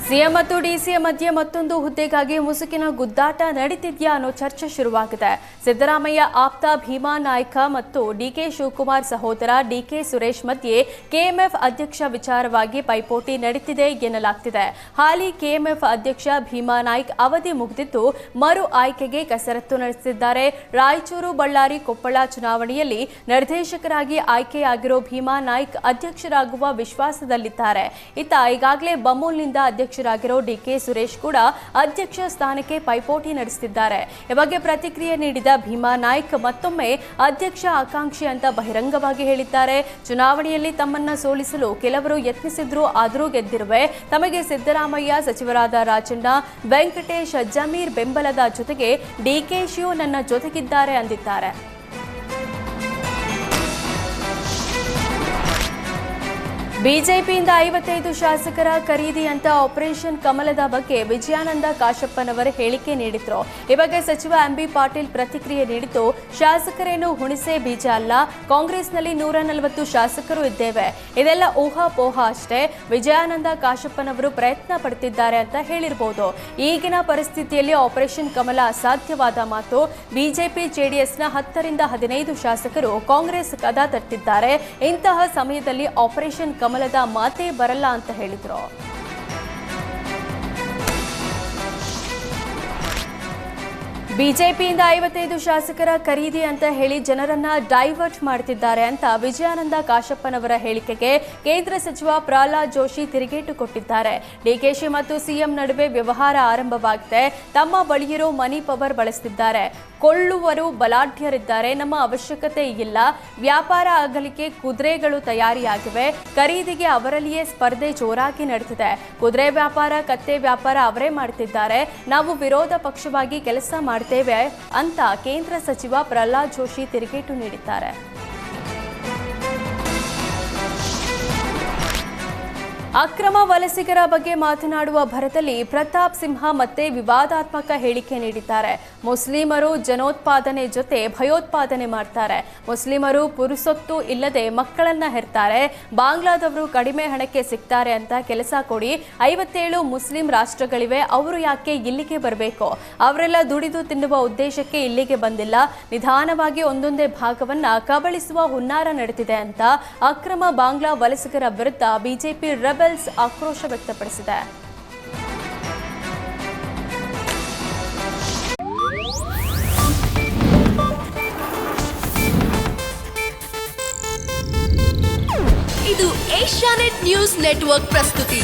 CM ಮತ್ತು DCM ಮಧ್ಯೆ ಮತ್ತೊಂದು ಹುದ್ದೆಗಾಗಿ ಮುಸುಕಿನ ಗುದ್ದಾಟ ನಡೀತಿದ್ಯಾ ಅನ್ನೋ ಚರ್ಚೆ ಶುರುವಾಗಿದೆ. ಸಿದ್ದರಾಮಯ್ಯ ಆಪ್ತ ಭೀಮಾ ನಾಯ್ಕ ಮತ್ತು ಡಿಕೆ ಶಿವಕುಮಾರ್ ಸಹೋದರ ಡಿಕೆ ಸುರೇಶ್ ಮಧ್ಯೆ ಕೆಎಂಎಫ್ ಅಧ್ಯಕ್ಷ ವಿಚಾರವಾಗಿ ಪೈಪೋಟಿ ನಡೀತಿದೆ ಎನ್ನಲಾಗ್ತಿದೆ. ಹಾಲಿ ಕೆಎಂಎಫ್ ಅಧ್ಯಕ್ಷ ಭೀಮಾ ನಾಯ್ಕ್ ಅವಧಿ ಮುಗಿದಿದ್ದು ಮರು ಆಯ್ಕೆಗೆ ಕಸರತ್ತು ನಡೆಸಿದ್ದಾರೆ. ರಾಯಚೂರು, ಬಳ್ಳಾರಿ, ಕೊಪ್ಪಳ ಚುನಾವಣೆಯಲ್ಲಿ ನಿರ್ದೇಶಕರಾಗಿ ಆಯ್ಕೆಯಾಗಿರೋ ಭೀಮಾ ನಾಯ್ಕ್ ಅಧ್ಯಕ್ಷರಾಗುವ ವಿಶ್ವಾಸದಲ್ಲಿದ್ದಾರೆ. ಈಗಾಗಲೇ ಬಮೂಲ್ನಿಂದ ಅಧ್ಯಕ್ಷರಾಗಿರೋ ಡಿಕೆ ಸುರೇಶ್ ಕೂಡ ಅಧ್ಯಕ್ಷ ಸ್ಥಾನಕ್ಕೆ ಪೈಪೋಟಿ ನಡೆಸುತ್ತಿದ್ದಾರೆ. ಈ ಬಗ್ಗೆ ಪ್ರತಿಕ್ರಿಯೆ ನೀಡಿದ ಭೀಮಾ ನಾಯ್ಕ್ ಮತ್ತೊಮ್ಮೆ ಅಧ್ಯಕ್ಷ ಆಕಾಂಕ್ಷಿ ಅಂತ ಬಹಿರಂಗವಾಗಿ ಹೇಳಿದ್ದಾರೆ. ಚುನಾವಣೆಯಲ್ಲಿ ತಮ್ಮನ್ನ ಸೋಲಿಸಲು ಕೆಲವರು ಯತ್ನಿಸಿದ್ರು, ಆದರೂ ಗೆದ್ದಿರುವೆ. ತಮಗೆ ಸಿದ್ದರಾಮಯ್ಯ, ಸಚಿವರಾದ ರಾಜಣ್ಣ, ವೆಂಕಟೇಶ್, ಜಮೀರ್ ಬೆಂಬಲದ ಜೊತೆಗೆ ಡಿಕೆಶಿಯು ನನ್ನ ಜೊತೆಗಿದ್ದಾರೆ ಅಂದಿದ್ದಾರೆ. ಬಿಜೆಪಿಯಿಂದ 55 ಶಾಸಕರ ಖರೀದಿ ಅಂತ ಆಪರೇಷನ್ ಕಮಲದ ಬಗ್ಗೆ ವಿಜಯಾನಂದ ಕಾಶಪ್ಪನವರು ಹೇಳಿಕೆ ನೀಡಿದ್ರು. ಈ ಬಗ್ಗೆ ಸಚಿವ ಎಂಬಿ ಪಾಟೀಲ್ ಪ್ರತಿಕ್ರಿಯೆ ನೀಡಿದ್ದು, ಶಾಸಕರೇನು ಹುಣಿಸೆ ಬೀಜ ಅಲ್ಲ, ಕಾಂಗ್ರೆಸ್ನಲ್ಲಿ 140 ಶಾಸಕರು ಇದ್ದೇವೆ, ಇದೆಲ್ಲ ಊಹಾಪೋಹ ಅಷ್ಟೇ. ವಿಜಯಾನಂದ ಕಾಶಪ್ಪನವರು ಪ್ರಯತ್ನ ಪಡುತ್ತಿದ್ದಾರೆ ಅಂತ ಹೇಳಿರಬಹುದು. ಈಗಿನ ಪರಿಸ್ಥಿತಿಯಲ್ಲಿ ಆಪರೇಷನ್ ಕಮಲ ಅಸಾಧ್ಯವಾದ ಮಾತು. ಬಿಜೆಪಿ ಜೆಡಿಎಸ್ನ 10 ರಿಂದ 15 ಶಾಸಕರು ಕಾಂಗ್ರೆಸ್ ಕದ ತಟ್ಟಿದ್ದಾರೆ. ಇಂತಹ ಸಮಯದಲ್ಲಿ ಆಪರೇಷನ್ ಕಮಲದ ಮಾತೇ ಬರಲ್ಲ ಅಂತ ಹೇಳಿದ್ರು. ಬಿಜೆಪಿಯಿಂದ 55 ಶಾಸಕರ ಖರೀದಿ ಅಂತ ಹೇಳಿ ಜನರನ್ನ ಡೈವರ್ಟ್ ಮಾಡ್ತಿದ್ದಾರೆ ಅಂತ ವಿಜಯಾನಂದ ಕಾಶಪ್ಪನವರ ಹೇಳಿಕೆಗೆ ಕೇಂದ್ರ ಸಚಿವ ಪ್ರಹ್ಲಾದ್ ಜೋಶಿ ತಿರುಗೇಟು ಕೊಟ್ಟಿದ್ದಾರೆ. ಡಿಕೆಶಿ ಮತ್ತು ಸಿಎಂ ನಡುವೆ ವ್ಯವಹಾರ ಆರಂಭವಾಗಿದೆ. ತಮ್ಮ ಬಳಿಯಿರೋ ಮನಿ ಪವರ್ ಬಳಸುತ್ತಿದ್ದಾರೆ. ಕೊಳ್ಳುವರು ಬಲಾಢ್ಯರಿದ್ದಾರೆ. ನಮ್ಮ ಅವಶ್ಯಕತೆ ಇಲ್ಲ. ವ್ಯಾಪಾರ ಆಗಲಿಕ್ಕೆ ಕುದುರೆಗಳು ತಯಾರಿಯಾಗಿವೆ. ಖರೀದಿಗೆ ಅವರಲ್ಲಿಯೇ ಸ್ಪರ್ಧೆ ಜೋರಾಗಿ ನಡೆದಿದೆ. ಕುದುರೆ ವ್ಯಾಪಾರ, ಕತ್ತೆ ವ್ಯಾಪಾರ ಅವರೇ ಮಾಡುತ್ತಿದ್ದಾರೆ. ನಾವು ವಿರೋಧ ಪಕ್ಷವಾಗಿ ಕೆಲಸ ಮಾಡ್ತೇವೆ ಅಂತ ಕೇಂದ್ರ ಸಚಿವ ಪ್ರಹ್ಲಾದ್ ಜೋಶಿ ತಿರುಗೇಟು ನೀಡಿದ್ದಾರೆ. ಅಕ್ರಮ ವಲಸಿಗರ ಬಗ್ಗೆ ಮಾತನಾಡುವ ಭರದಲ್ಲಿ ಪ್ರತಾಪ್ ಸಿಂಹ ಮತ್ತೆ ವಿವಾದಾತ್ಮಕ ಹೇಳಿಕೆ ನೀಡಿದ್ದಾರೆ. ಮುಸ್ಲಿಮರು ಜನೋತ್ಪಾದನೆ ಜೊತೆ ಭಯೋತ್ಪಾದನೆ ಮಾಡ್ತಾರೆ. ಮುಸ್ಲಿಮರು ಪುರುಸೊತ್ತು ಇಲ್ಲದೆ ಮಕ್ಕಳನ್ನ ಹೆರ್ತಾರೆ. ಬಾಂಗ್ಲಾದವರು ಕಡಿಮೆ ಹಣಕ್ಕೆ ಸಿಗ್ತಾರೆ ಅಂತ ಕೆಲಸ ಕೊಡಿ. 57 ಮುಸ್ಲಿಂ ರಾಷ್ಟ್ರಗಳಿವೆ, ಅವರು ಯಾಕೆ ಇಲ್ಲಿಗೆ ಬರಬೇಕು? ಅವರೆಲ್ಲ ದುಡಿದು ತಿನ್ನುವ ಉದ್ದೇಶಕ್ಕೆ ಇಲ್ಲಿಗೆ ಬಂದಿಲ್ಲ. ನಿಧಾನವಾಗಿ ಒಂದೊಂದೇ ಭಾಗವನ್ನ ಕಬಳಿಸುವ ಹುನ್ನಾರ ನಡೆದಿದೆ ಅಂತ ಅಕ್ರಮ ಬಾಂಗ್ಲಾ ವಲಸಿಗರ ವಿರುದ್ಧ ಬಿಜೆಪಿ ರೆಬೆಲ್ಸ್ ಆಕ್ರೋಶ ವ್ಯಕ್ತಪಡಿಸಿದೆ. ಇದು ಏಷ್ಯಾನೆಟ್ ನ್ಯೂಸ್ ನೆಟ್ವರ್ಕ್ ಪ್ರಸ್ತುತಿ.